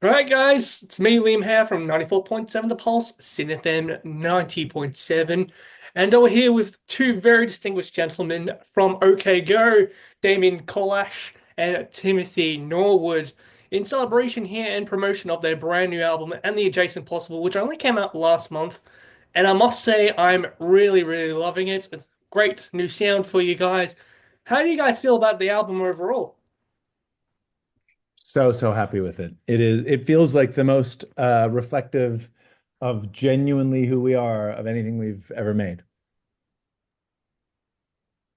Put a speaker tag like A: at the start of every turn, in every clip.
A: Right, guys, it's me, Liam here from 94.7 The Pulse, Sin FM 90.7. And we're here with two very distinguished gentlemen from OK Go, Damian Kulash and Timothy Norwood, in celebration here and promotion of their brand new album and the Adjacent Possible, which only came out last month. And I must say, I'm really, really loving it. It's great new sound for you guys. How do you guys feel about the album overall?
B: So happy with it. It feels like the most reflective of genuinely who we are of anything we've ever made.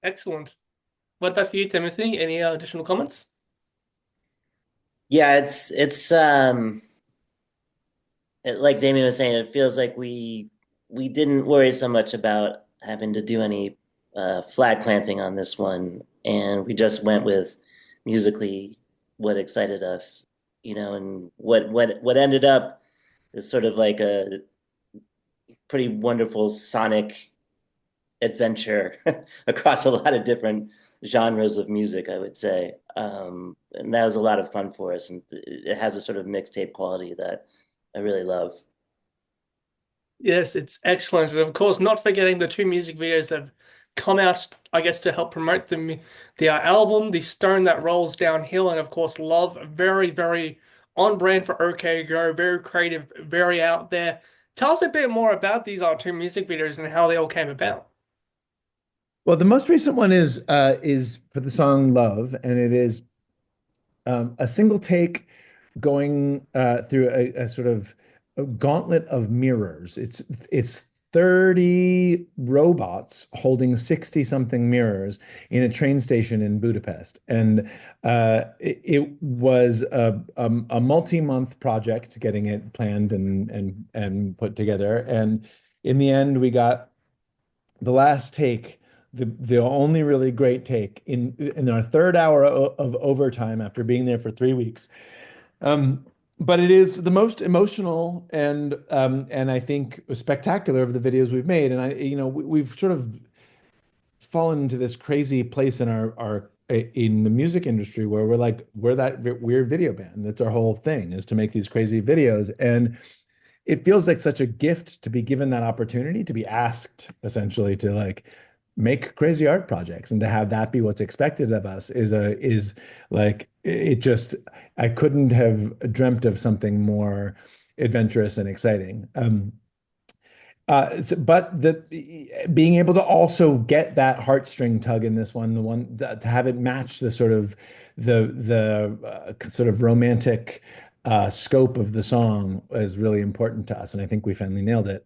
A: Excellent. What about for you, Timothy? Any additional comments?
C: Yeah, like Damien was saying, it feels like we didn't worry so much about having to do any flag planting on this one, and we just went with musically what excited us, and what ended up is sort of like a pretty wonderful sonic adventure across a lot of different genres of music, I would say. And that was a lot of fun for us, and it has a sort of mixtape quality that I really love.
A: Yes, it's excellent. And of course, not forgetting the two music videos that have come out, I guess, to help promote the album, The Stone That Rolls Downhill, and of course, Love. Very, very on brand for OK Go, very creative, very out there. Tell us a bit more about these two music videos and how they all came about.
B: Well, the most recent one is for the song Love, and it is a single take going through a sort of a gauntlet of mirrors. It's 30 robots holding 60 something mirrors in a train station in Budapest. And it was a multi-month project getting it planned and put together. And in the end, we got the last take, the only really great take in our third hour of overtime after being there for 3 weeks. Um, but it is the most emotional and I think spectacular of the videos we've made. And we've sort of fallen into this crazy place in our in the music industry where we're that weird video band. That's our whole thing, is to make these crazy videos. And it feels like such a gift to be given that opportunity, to be asked essentially to like make crazy art projects, and to have that be what's expected of us is like it just, I couldn't have dreamt of something more adventurous and exciting. But the being able to also get that heartstring tug in this one, the one that, to have it match the sort of the sort of romantic scope of the song is really important to us, and I think we finally nailed it.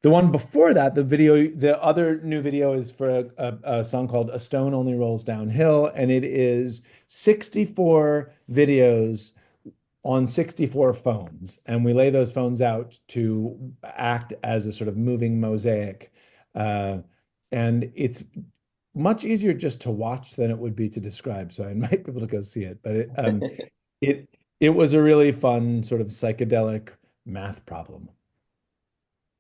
B: The one before that, the other new video is for a song called "A Stone Only Rolls Downhill," and it is 64 videos on 64 phones, and we lay those phones out to act as a sort of moving mosaic. Uh, and it's much easier just to watch than it would be to describe. So I invite people to go see it. But it it was a really fun sort of psychedelic math problem.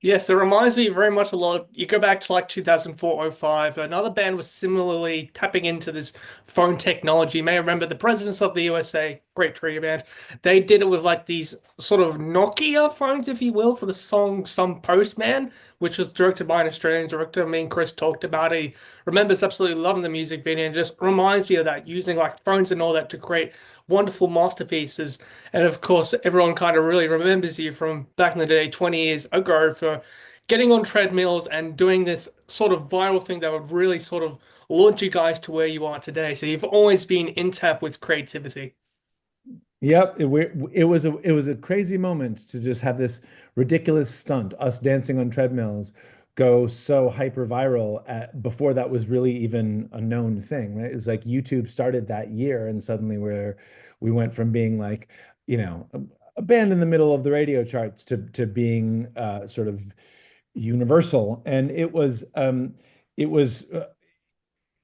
A: Yes, it reminds me very much a lot of, you go back to like 2004, 05. Another band was similarly tapping into this phone technology. You may remember the Presidents of the USA, great tribute band. They did it with like these sort of Nokia phones, if you will, for the song Some Postman, which was directed by an Australian director. Me and Chris talked about it. He remembers absolutely loving the music video and just reminds me of that, using like phones and all that to create wonderful masterpieces. And of course, everyone kind of really remembers you from back in the day, 20 years ago, for getting on treadmills and doing this sort of viral thing that would really sort of launch you guys to where you are today. So you've always been in tap with creativity.
B: Yep, it was a crazy moment to just have this ridiculous stunt, us dancing on treadmills, go so hyper viral before that was really even a known thing, right? It's like YouTube started that year, and suddenly we went from being like, a band in the middle of the radio charts to being sort of universal, and it was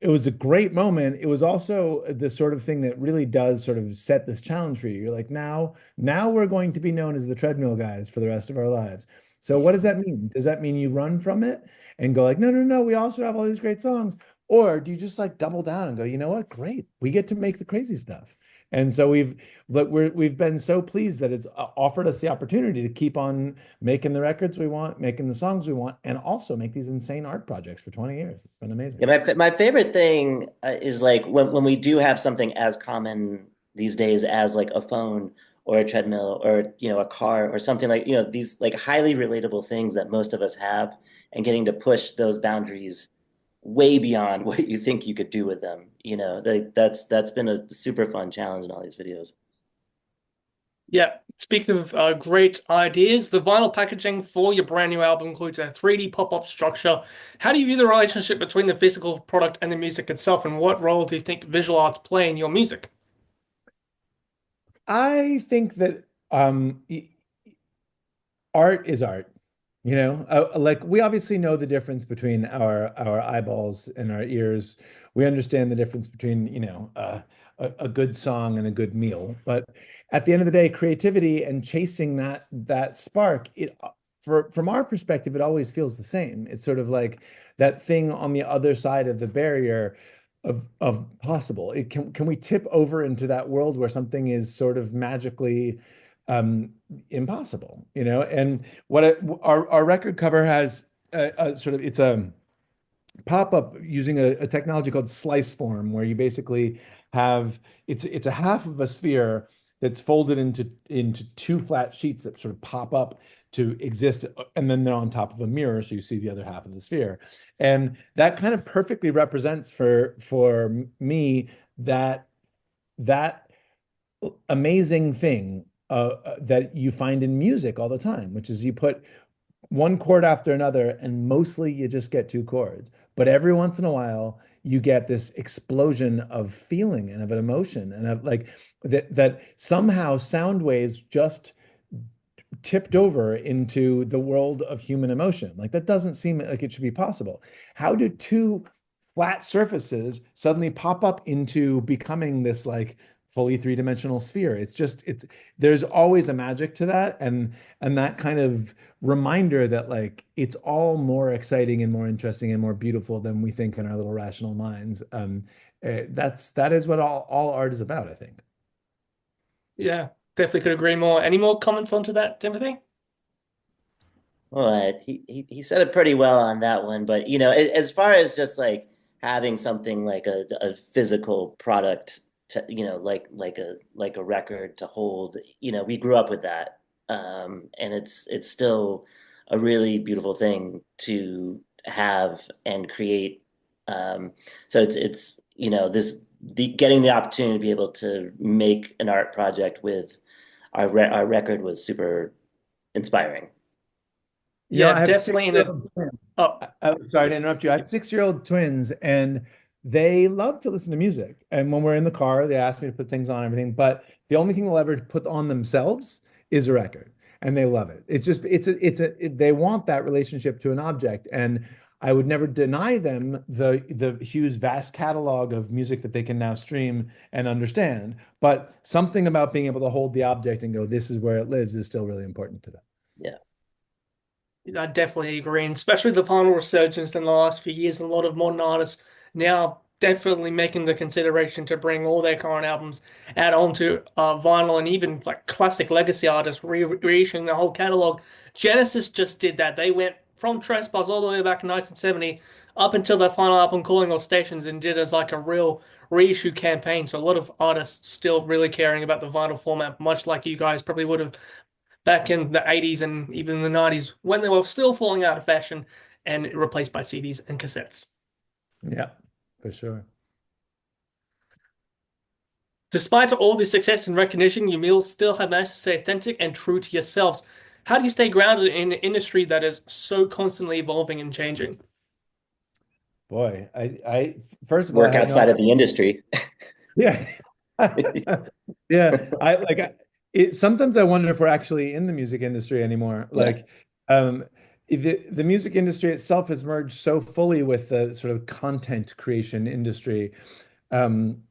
B: it was a great moment. It was also the sort of thing that really does sort of set this challenge for you. You're like, now we're going to be known as the treadmill guys for the rest of our lives. So what does that mean? Does that mean you run from it and go like, no, no, no, we also have all these great songs? Or do you just like double down and go, you know what? Great. We get to make the crazy stuff. And so we've been so pleased that it's offered us the opportunity to keep on making the records we want, making the songs we want, and also make these insane art projects for 20 years. It's been amazing.
C: Yeah, my favorite thing is like when we do have something as common these days as like a phone or a treadmill or a car or something like these like highly relatable things that most of us have, and getting to push those boundaries way beyond what you think you could do with them. That's been a super fun challenge in all these videos.
A: Yeah, speaking of great ideas, the vinyl packaging for your brand new album includes a 3D pop-up structure. How do you view the relationship between the physical product and the music itself, and what role do you think visual arts play in your music?
B: I think that art is art. Like we obviously know the difference between our eyeballs and our ears. We understand the difference between, a good song and a good meal. But at the end of the day, creativity and chasing that spark, from our perspective, it always feels the same. It's sort of like that thing on the other side of the barrier of possible. Can we tip over into that world where something is sort of magically impossible, And our record cover has a sort of it's a pop-up using a technology called slice form, where you basically have it's a half of a sphere that's folded into two flat sheets that sort of pop up to exist, and then they're on top of a mirror, so you see the other half of the sphere. And that kind of perfectly represents for me that amazing thing that you find in music all the time, which is you put one chord after another, and mostly you just get two chords. But every once in a while, you get this explosion of feeling and of an emotion, and of like that somehow sound waves just tipped over into the world of human emotion. Like that doesn't seem like it should be possible. How do two flat surfaces suddenly pop up into becoming this like fully three-dimensional sphere? It's there's always a magic to that, and that kind of reminder that like it's all more exciting and more interesting and more beautiful than we think in our little rational minds. That is what all art is about, I think.
A: Yeah, definitely could agree more. Any more comments onto that, Timothy?
C: Well, he said it pretty well on that one, but as far as just like having something like a physical product to, like a record to hold, we grew up with that. And it's still a really beautiful thing to have and create. So it's this getting the opportunity to be able to make an art project with our record was super inspiring.
A: Yeah,
B: I have
A: definitely in a
B: 6-year-old twins.
A: oh
B: I'm sorry to interrupt you. I have 6-year-old twins, and they love to listen to music. And when we're in the car, they ask me to put things on and everything. But the only thing they'll ever put on themselves is a record, and they love it. It's just they want that relationship to an object, and I would never deny them the huge vast catalog of music that they can now stream and understand. But something about being able to hold the object and go, "This is where it lives," is still really important to them.
C: Yeah.
A: I definitely agree, and especially the final resurgence in the last few years. A lot of modern artists now definitely making the consideration to bring all their current albums out onto vinyl, and even like classic legacy artists reissuing the whole catalog. Genesis just did that. They went from Trespass all the way back in 1970 up until their final album, Calling All Stations, and did as like a real reissue campaign. So a lot of artists still really caring about the vinyl format, much like you guys probably would have back in the 80s and even the 90s when they were still falling out of fashion and replaced by CDs and cassettes.
B: Yeah, for sure.
A: Despite all the success and recognition, you will still have managed to stay authentic and true to yourselves. How do you stay grounded in an industry that is so constantly evolving and changing?
B: Boy, I first of all, I
C: Work
B: had no
C: outside of the industry.
B: Yeah. Yeah. Sometimes I wonder if we're actually in the music industry anymore.
C: Yeah.
B: Like, the music industry itself has merged so fully with the sort of content creation industry. Um,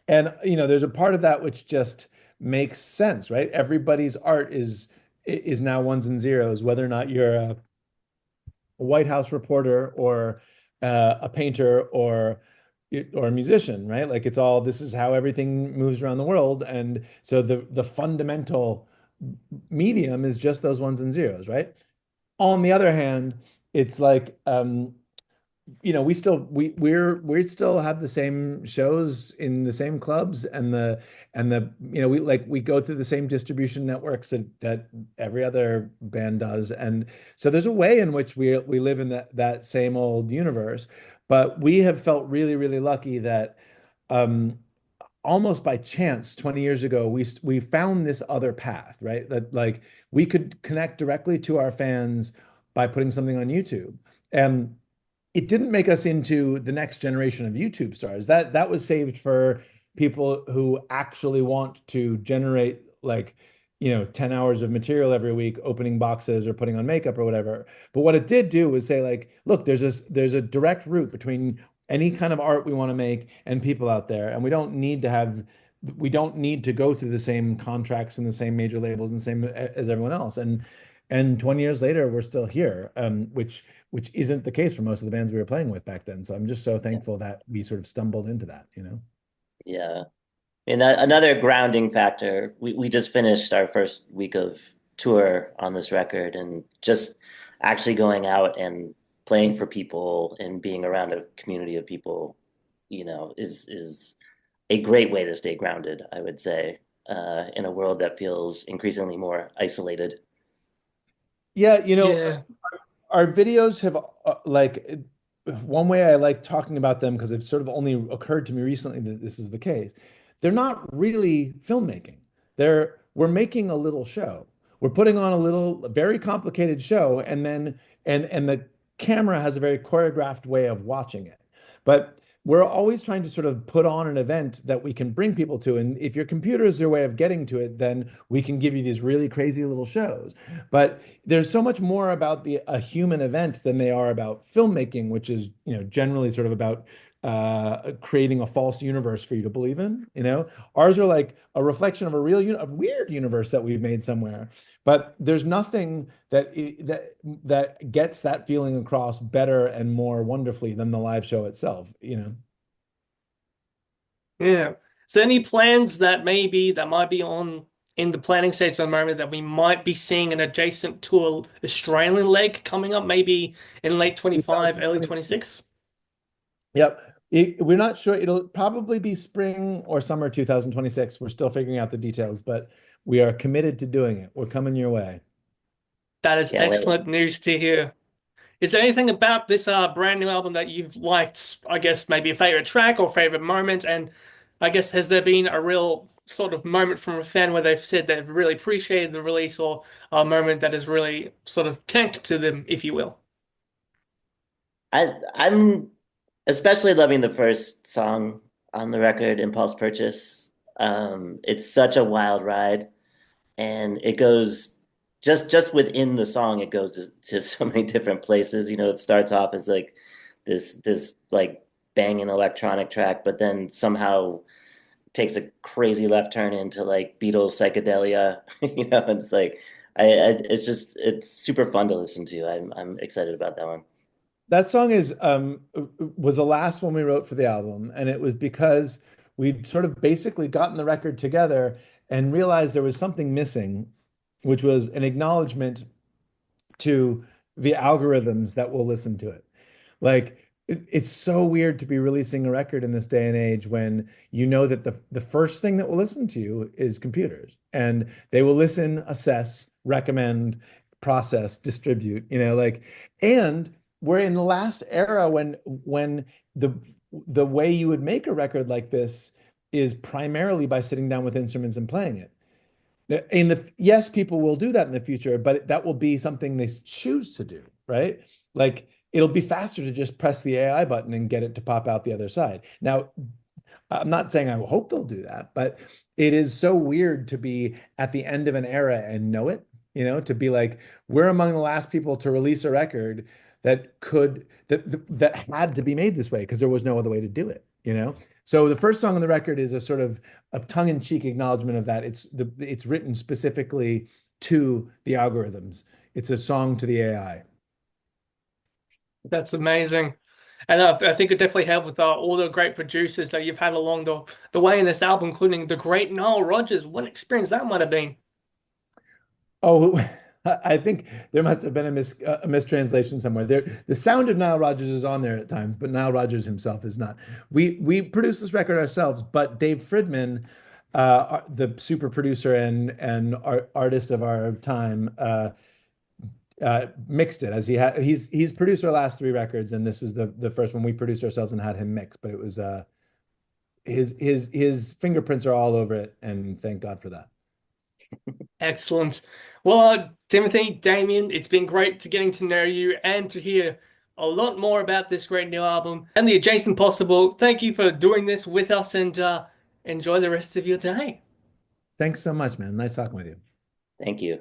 B: and there's a part of that which just makes sense, right? Everybody's art is now ones and zeros, whether or not you're a White House reporter or a painter or or a musician, right? Like it's all this is how everything moves around the world, and so the fundamental medium is just those ones and zeros, right? On the other hand, it's like we still have the same shows in the same clubs and the we go through the same distribution networks that every other band does, and so there's a way in which we live in that same old universe, but we have felt really really lucky that um almost by chance 20 years ago we found this other path, right? That like we could connect directly to our fans by putting something on YouTube. And it didn't make us into the next generation of YouTube stars. That was saved for people who actually want to generate like, 10 hours of material every week, opening boxes or putting on makeup or whatever. But what it did do was say like, look, there's a direct route between any kind of art we want to make and people out there, and we don't need to go through the same contracts and the same major labels and the same as everyone else. And 20 years later, we're still here, which isn't the case for most of the bands we were playing with back then. So I'm just so thankful that we sort of stumbled into that.
C: Yeah. And another grounding factor, we just finished our first week of tour on this record, and just actually going out and playing for people and being around a community of people, is a great way to stay grounded, I would say, in a world that feels increasingly more isolated.
B: Yeah,
A: Yeah.
B: our videos have one way I like talking about them because it's sort of only occurred to me recently that this is the case. They're not really filmmaking. We're making a little show. We're putting on a very complicated show, and then and the camera has a very choreographed way of watching it. But we're always trying to sort of put on an event that we can bring people to. And if your computer is your way of getting to it, then we can give you these really crazy little shows. But there's so much more about a human event than they are about filmmaking, which is, generally sort of about creating a false universe for you to believe in. Ours are like a reflection of a weird universe that we've made somewhere. But there's nothing that gets that feeling across better and more wonderfully than the live show itself.
A: Yeah. So any plans that might be on in the planning stage at the moment that we might be seeing an adjacent to a Australian leg coming up, maybe in late 25, early
B: 2026.
A: 26?
B: Yep. We're not sure. It'll probably be spring or summer 2026. We're still figuring out the details, but we are committed to doing it. We're coming your way.
A: That is
C: Yeah, wait.
A: excellent news to hear. Is there anything about this brand new album that you've liked? I guess maybe a favorite track or favorite moment? And I guess has there been a real sort of moment from a fan where they've said they've really appreciated the release, or a moment that has really sort of tanked to them, if you will?
C: I'm especially loving the first song on the record, Impulse Purchase. It's such a wild ride, and it goes just within the song, it goes to so many different places. It starts off as like this like banging electronic track, but then somehow takes a crazy left turn into like Beatles psychedelia. It's like it's super fun to listen to. I'm excited about that one.
B: That song was the last one we wrote for the album, and it was because we'd sort of basically gotten the record together and realized there was something missing, which was an acknowledgement to the algorithms that will listen to it. Like it's so weird to be releasing a record in this day and age when you know that the first thing that will listen to you is computers, and they will listen, assess, recommend, process, distribute, and we're in the last era when the way you would make a record like this is primarily by sitting down with instruments and playing it. Yes, people will do that in the future, but that will be something they choose to do, right? Like it'll be faster to just press the AI button and get it to pop out the other side. Now, I'm not saying I hope they'll do that, but it is so weird to be at the end of an era and know it, to be like, we're among the last people to release a record that had to be made this way because there was no other way to do it. So the first song on the record is a sort of a tongue-in-cheek acknowledgement of that. It's written specifically to the algorithms. It's a song to the AI.
A: That's amazing. And I think it definitely helped with all the great producers that you've had along the way in this album, including the great Nile Rodgers. What experience that might have been.
B: Oh, I think there must have been a mistranslation somewhere. The sound of Nile Rodgers is on there at times, but Nile Rodgers himself is not. We produced this record ourselves, but Dave Fridmann, the super producer and artist of our time, mixed it as he's produced our last three records, and this was the first one we produced ourselves and had him mix. But it was his fingerprints are all over it, and thank God for that.
A: Excellent. Well, Timothy, Damien, it's been great to getting to know you and to hear a lot more about this great new album and the adjacent possible. Thank you for doing this with us and enjoy the rest of your day.
B: Thanks so much, man. Nice talking with you.
C: Thank you.